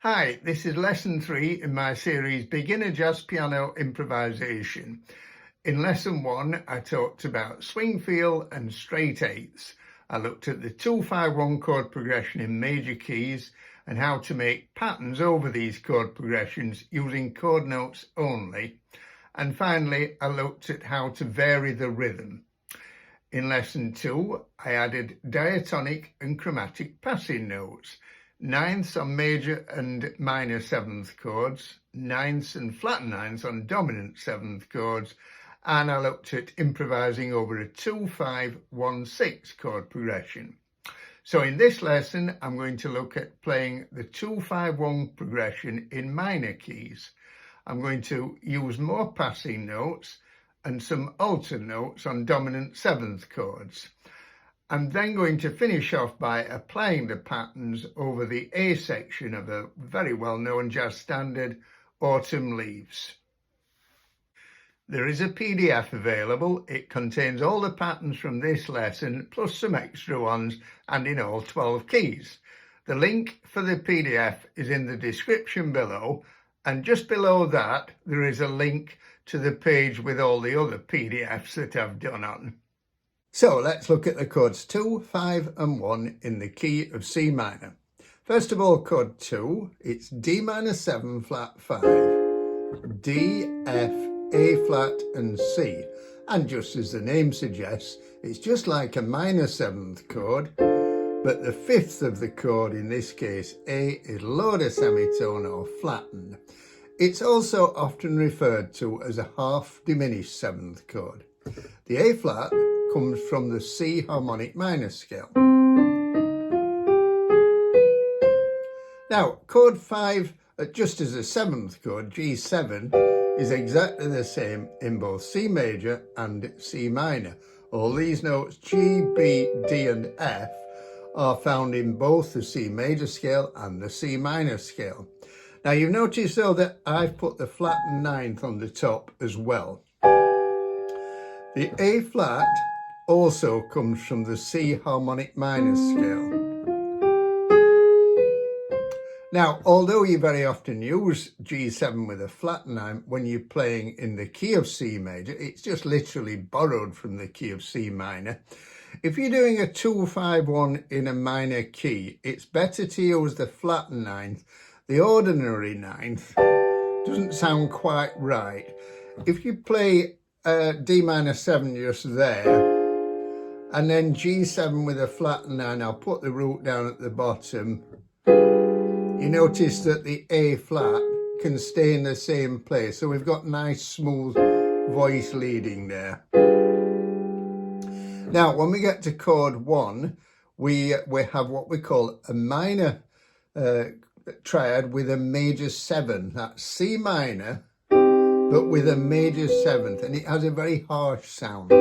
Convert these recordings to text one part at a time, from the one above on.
Hi, this is lesson 3 in my series Beginner Jazz Piano Improvisation. In lesson 1, I talked about swing feel and straight eighths. I looked at the 2-5-1 chord progression in major keys and how to make patterns over these chord progressions using chord notes only. And finally, I looked at how to vary the rhythm. In lesson 2, I added diatonic and chromatic passing notes. Ninths on major and minor seventh chords, ninths and flat ninths on dominant seventh chords, and I looked at improvising over a 2-5-1-6 chord progression. So in this lesson, I'm going to look at playing the 2-5-1 progression in minor keys. I'm going to use more passing notes and some alter notes on dominant seventh chords. I'm then going to finish off by applying the patterns over the A section of a very well-known jazz standard, Autumn Leaves. There is a PDF available. It contains all the patterns from this lesson, plus some extra ones, and in all 12 keys. The link for the PDF is in the description below, and just below that, there is a link to the page with all the other PDFs that I've done on. So let's look at the chords 2, 5 and 1 in the key of C minor. First of all, chord 2, it's D minor 7 flat 5, D, F, A flat and C. And just as the name suggests, it's just like a minor 7th chord, but the 5th of the chord, in this case A, is lowered a semitone or flattened. It's also often referred to as a half diminished 7th chord. The A flat comes from the C harmonic minor scale. Now, chord 5, just as a 7th chord, G7, is exactly the same in both C major and C minor. All these notes, G, B, D and F, are found in both the C major scale and the C minor scale. Now, you've noticed though that I've put the flattened ninth on the top as well. The A flat also comes from the C harmonic minor scale. Now, although you very often use G7 with a flat ninth when you're playing in the key of C major, it's just literally borrowed from the key of C minor. If you're doing a 2-5-1 in a minor key, it's better to use the flat ninth. The ordinary ninth doesn't sound quite right. If you play D minor 7 just there, and then G7 with a flat 9, I'll put the root down at the bottom. You notice that the A flat can stay in the same place, so we've got nice smooth voice leading there. Now, when we get to chord 1, we have what we call a minor triad with a major 7. That's C minor, but with a major 7th, and it has a very harsh sound.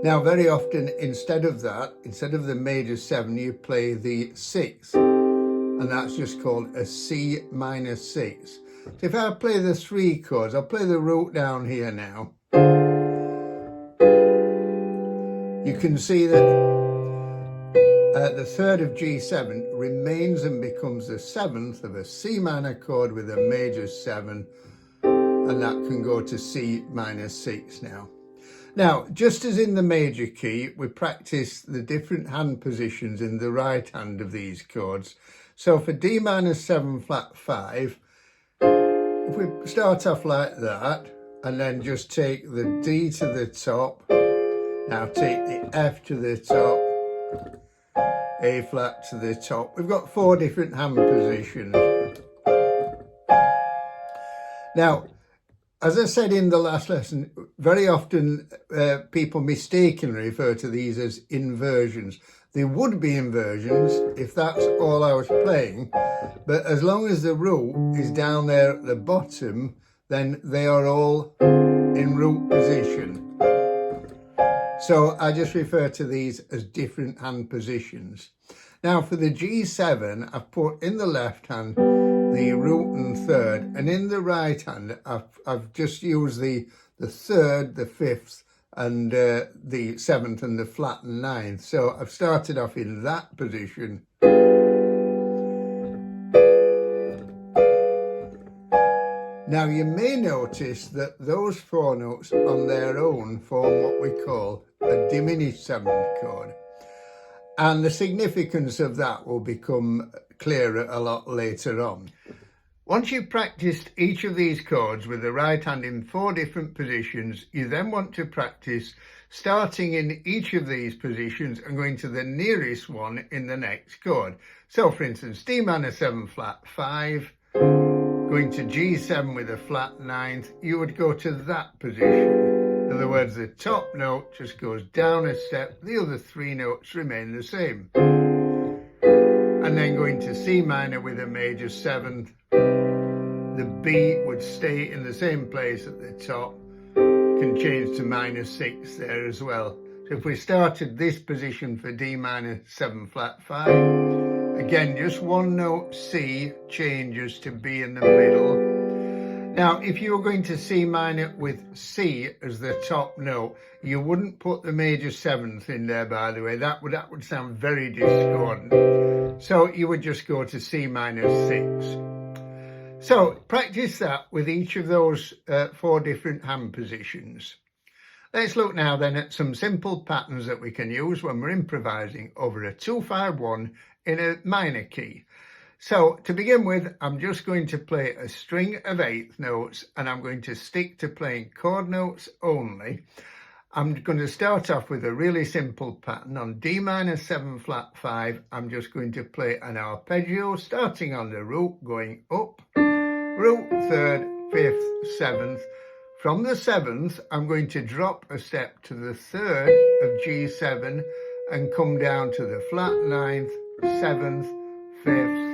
Now, very often, instead of the major 7, you play the 6th, and that's just called a C minor 6. So if I play the 3 chords, I'll play the root down here now. You can see that the 3rd of G7 remains and becomes the 7th of a C minor chord with a major 7, and that can go to C minor 6 now. Now, just as in the major key, we practice the different hand positions in the right hand of these chords. So for D minor 7 flat 5, if we start off like that, and then just take the D to the top, now take the F to the top, A flat to the top. We've got 4 different hand positions. Now, as I said in the last lesson, very often people mistakenly refer to these as inversions. They would be inversions if that's all I was playing, but as long as the root is down there at the bottom, then they are all in root position. So I just refer to these as different hand positions. Now for the G7, I've put in the left hand the root and 3rd, and in the right hand I've just used the 3rd, the 5th and the 7th and the flat and 9th. So I've started off in that position Now you may notice that those 4 notes on their own form what we call a diminished 7th chord. And the significance of that will become clearer a lot later on. Once you've practiced each of these chords with the right hand in 4 different positions, you then want to practice starting in each of these positions and going to the nearest one in the next chord. So for instance, D minor 7 flat 5, going to G7 with a flat 9th, you would go to that position. In other words, the top note just goes down a step, the other 3 notes remain the same. And then going to C minor with a major 7th, the B would stay in the same place at the top, can change to minor 6 there as well. So if we started this position for D minor 7 flat 5, again just 1 note C changes to B in the middle. Now if you were going to C minor with C as the top note, you wouldn't put the major 7th in there, by the way. That would sound very discordant. So you would just go to C minor 6. So practice that with each of those 4 different hand positions. Let's look now then at some simple patterns that we can use when we're improvising over a 2-5-1 in a minor key. So to begin with, I'm just going to play a string of 8th notes and I'm going to stick to playing chord notes only. I'm going to start off with a really simple pattern. On D minor 7 flat 5, I'm just going to play an arpeggio starting on the root, going up, root, 3rd, 5th, 7th. From the 7th, I'm going to drop a step to the 3rd of G7 and come down to the flat 9th, 7th, 5th.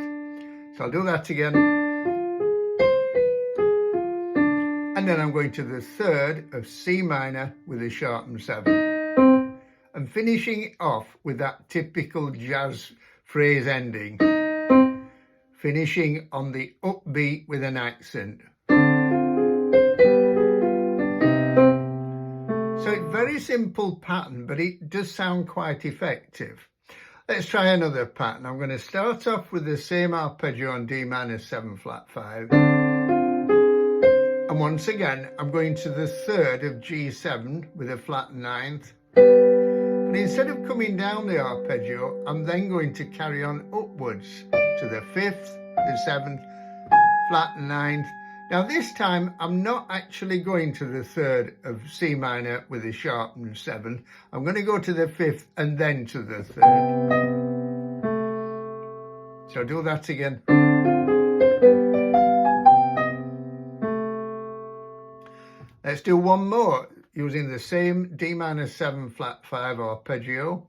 So I'll do that again. And then I'm going to the 3rd of C minor with a sharpened 7. And finishing off with that typical jazz phrase ending. Finishing on the upbeat with an accent. So it's a very simple pattern, but it does sound quite effective. Let's try another pattern. I'm going to start off with the same arpeggio on D minor 7 flat 5. And once again, I'm going to the 3rd of G7 with a flat 9th. But instead of coming down the arpeggio, I'm then going to carry on upwards to the 5th, the 7th, flat 9th. Now this time, I'm not actually going to the 3rd of C minor with a sharpened 7. I'm going to go to the 5th and then to the 3rd. So do that again. Let's do one more using the same D minor 7 flat 5 arpeggio.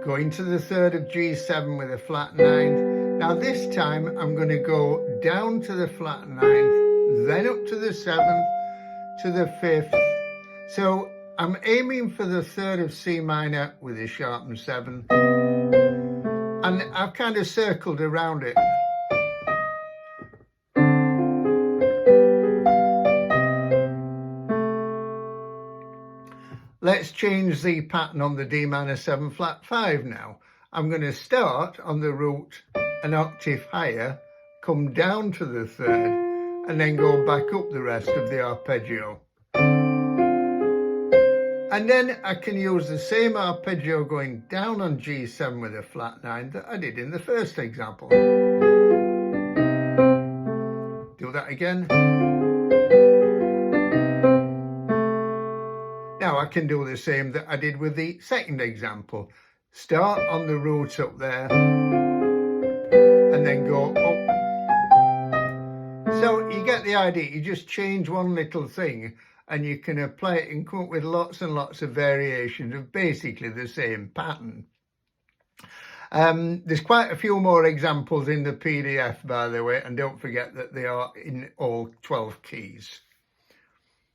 Going to the 3rd of G7 with a flat 9th. Now this time I'm going to go down to the flat 9th, then up to the 7th, to the 5th. So I'm aiming for the 3rd of C minor with a sharpened 7. And I've kind of circled around it. Let's change the pattern on the D minor 7 flat 5 now. I'm going to start on the root an octave higher, come down to the 3rd, and then go back up the rest of the arpeggio. And then I can use the same arpeggio going down on G7 with a flat 9 that I did in the first example. Do that again. Now I can do the same that I did with the second example. Start on the root up there and then go up. So you get the idea. You just change one little thing and you can apply it and come up with lots and lots of variations of basically the same pattern. There's quite a few more examples in the PDF, by the way, and don't forget that they are in all 12 keys.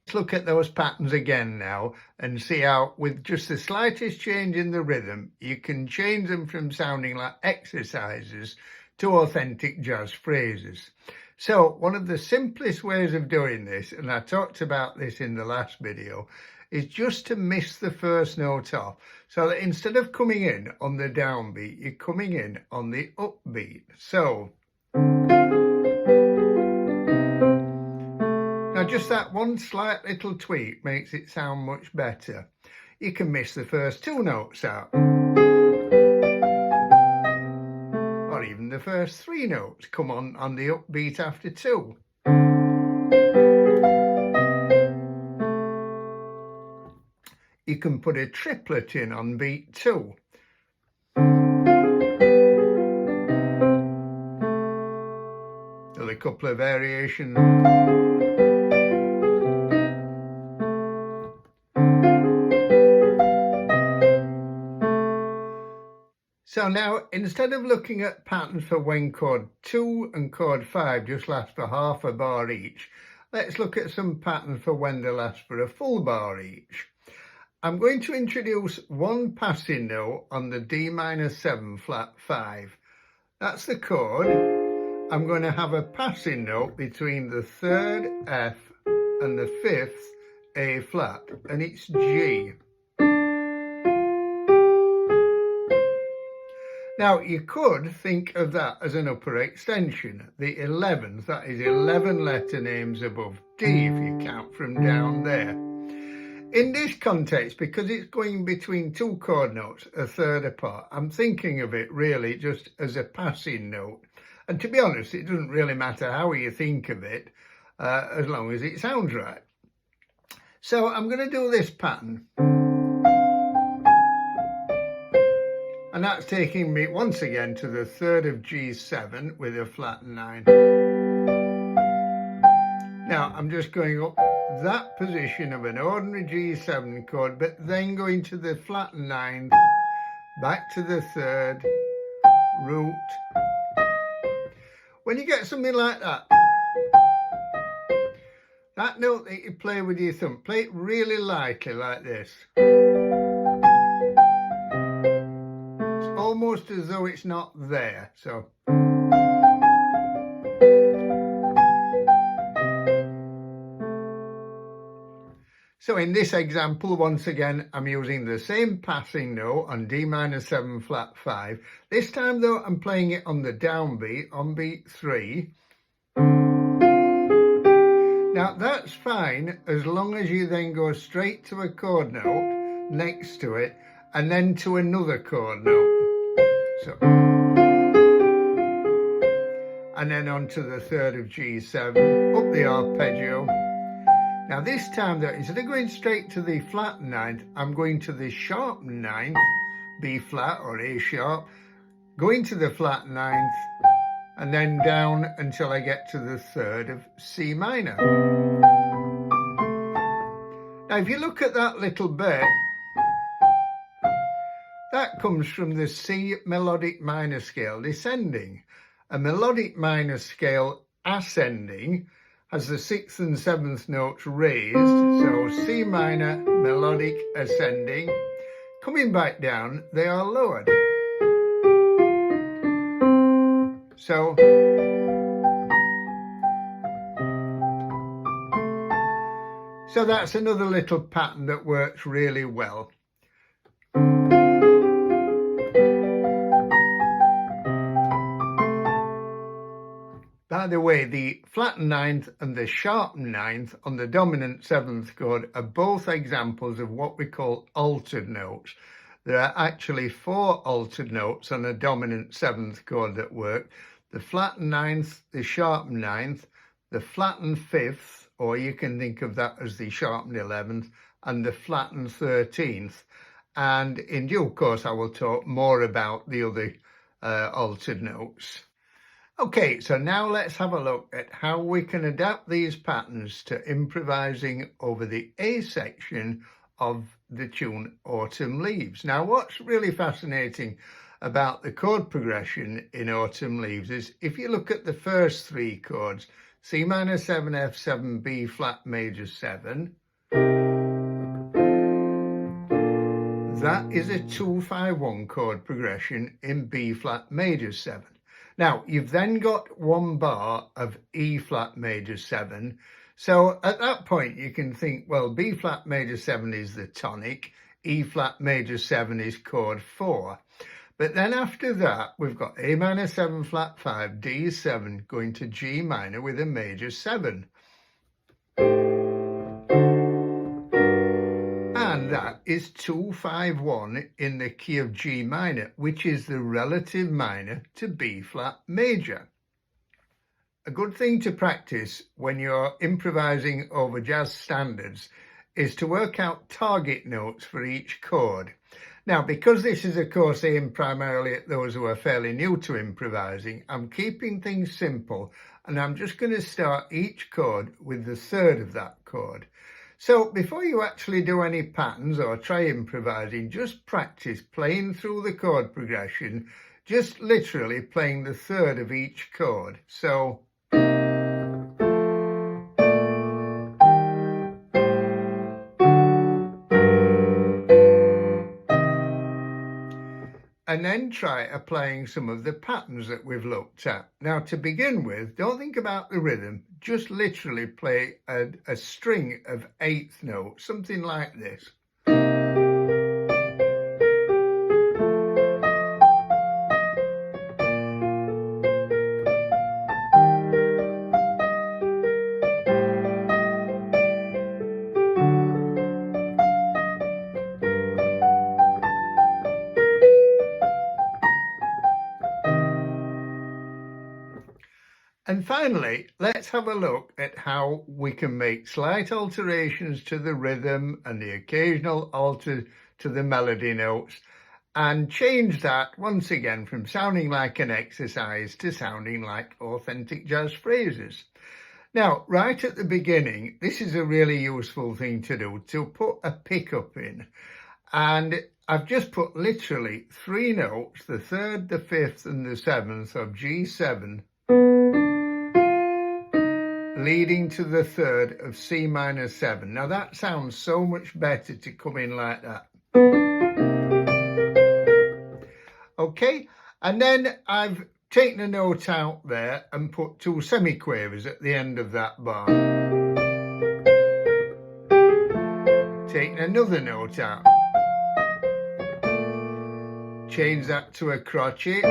Let's look at those patterns again now and see how, with just the slightest change in the rhythm, you can change them from sounding like exercises to authentic jazz phrases. So one of the simplest ways of doing this, and I talked about this in the last video, is just to miss the first note off, so that instead of coming in on the downbeat, you're coming in on the upbeat. So Now just that one slight little tweak makes it sound much better. You can miss the first two notes out, or even the first three notes come on the upbeat after two. You can put a triplet in on beat 2. There's a couple of variations. So now, instead of looking at patterns for when chord 2 and chord 5 just last for half a bar each, let's look at some patterns for when they last for a full bar each. I'm going to introduce one passing note on the D minor 7 flat 5. That's the chord. I'm going to have a passing note between the 3rd F and the 5th A flat, and it's G. Now, you could think of that as an upper extension. The 11th, that is 11 letter names above D if you count from down there. In this context, because it's going between two chord notes a third apart, I'm thinking of it really just as a passing note. And to be honest, it doesn't really matter how you think of it, as long as it sounds right. So I'm going to do this pattern. And that's taking me once again to the 3rd of G7 with a flat 9. Now I'm just going up that position of an ordinary G7 chord, but then going to the flat 9th, back to the 3rd, root. When you get something like that, that note that you play with your thumb, play it really lightly like this. It's almost as though it's not there, so. So in this example, once again, I'm using the same passing note on D minor 7 flat 5. This time though, I'm playing it on the downbeat, on beat 3. Now that's fine, as long as you then go straight to a chord note next to it, and then to another chord note. So, and then on to the 3rd of G7, up the arpeggio. Now this time though, instead of going straight to the flat 9th, I'm going to the sharp 9th, B flat or A sharp, going to the flat 9th, and then down until I get to the 3rd of C minor. Now if you look at that little bit, that comes from the C melodic minor scale descending. A melodic minor scale ascending has the 6th and 7th notes raised, so C minor, melodic, ascending. Coming back down, they are lowered. So that's another little pattern that works really well. By the way, the flat 9th and the sharp 9th on the dominant 7th chord are both examples of what we call altered notes. There are actually 4 altered notes on a dominant 7th chord that work. The flat 9th, the sharp 9th, the flattened 5th, or you can think of that as the sharpened 11th, and the flattened 13th. And in due course, I will talk more about the other altered notes. Okay, so now let's have a look at how we can adapt these patterns to improvising over the A section of the tune Autumn Leaves. Now, what's really fascinating about the chord progression in Autumn Leaves is if you look at the first 3 chords, C minor 7, F7, B flat major 7, that is a 2-5-1 chord progression in B flat major 7. Now, you've then got 1 bar of E flat major 7. So at that point, you can think, well, B flat major 7 is the tonic, E flat major 7 is chord 4. But then after that, we've got A minor 7 flat 5, D7 going to G minor with a major 7. And that is 2-5-1 in the key of G minor, which is the relative minor to B flat major. A good thing to practice when you're improvising over jazz standards is to work out target notes for each chord. Now, because this is a course aimed primarily at those who are fairly new to improvising, I'm keeping things simple, and I'm just going to start each chord with the third of that chord. So before you actually do any patterns or try improvising, just practice playing through the chord progression, just literally playing the third of each chord. So and then try applying some of the patterns that we've looked at. Now, to begin with, don't think about the rhythm, just literally play a string of eighth notes, something like this. And finally, let's have a look at how we can make slight alterations to the rhythm and the occasional alter to the melody notes and change that once again from sounding like an exercise to sounding like authentic jazz phrases. Now, right at the beginning, this is a really useful thing to do, to put a pickup in. And I've just put literally 3 notes, the 3rd, the 5th and the 7th of G7, leading to the 3rd of C minor 7. Now that sounds so much better to come in like that. Okay, and then I've taken a note out there and put 2 semiquavers at the end of that bar. Taking another note out. Change that to a crotchet.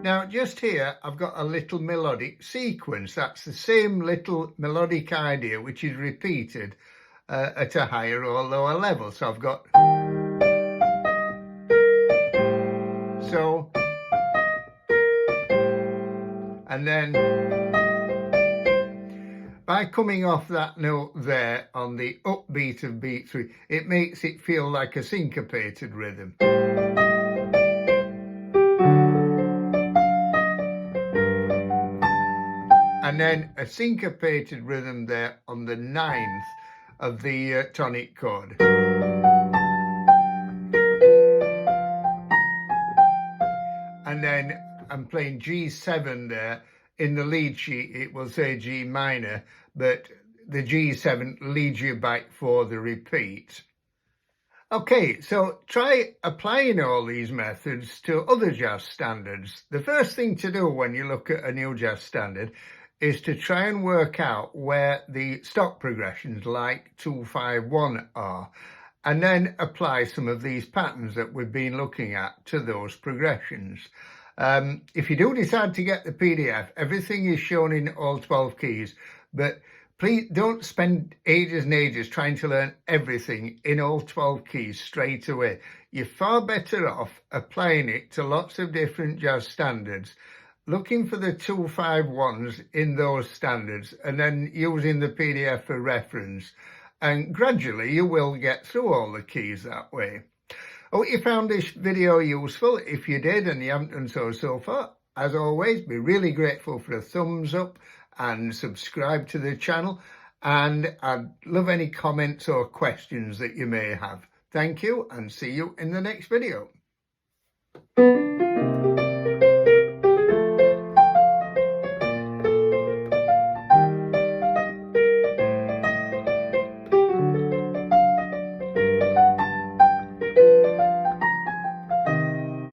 Now, just here, I've got a little melodic sequence. That's the same little melodic idea, which is repeated at a higher or lower level. So I've got... So... And then... By coming off that note there on the upbeat of beat 3, it makes it feel like a syncopated rhythm. And then a syncopated rhythm there on the 9th of the tonic chord. And then I'm playing G7 there. In the lead sheet, it will say G minor, but the G7 leads you back for the repeat. Okay, so try applying all these methods to other jazz standards. The first thing to do when you look at a new jazz standard is to try and work out where the stock progressions like 2-5-1 are, and then apply some of these patterns that we've been looking at to those progressions. If you do decide to get the PDF, everything is shown in all 12 keys, but please don't spend ages and ages trying to learn everything in all 12 keys straight away. You're far better off applying it to lots of different jazz standards, looking for the 2-5-1s in those standards, and then using the PDF for reference. And gradually you will get through all the keys that way. I hope you found this video useful. If you did and you haven't done so far, as always, be really grateful for a thumbs up and subscribe to the channel. And I'd love any comments or questions that you may have. Thank you, and see you in the next video.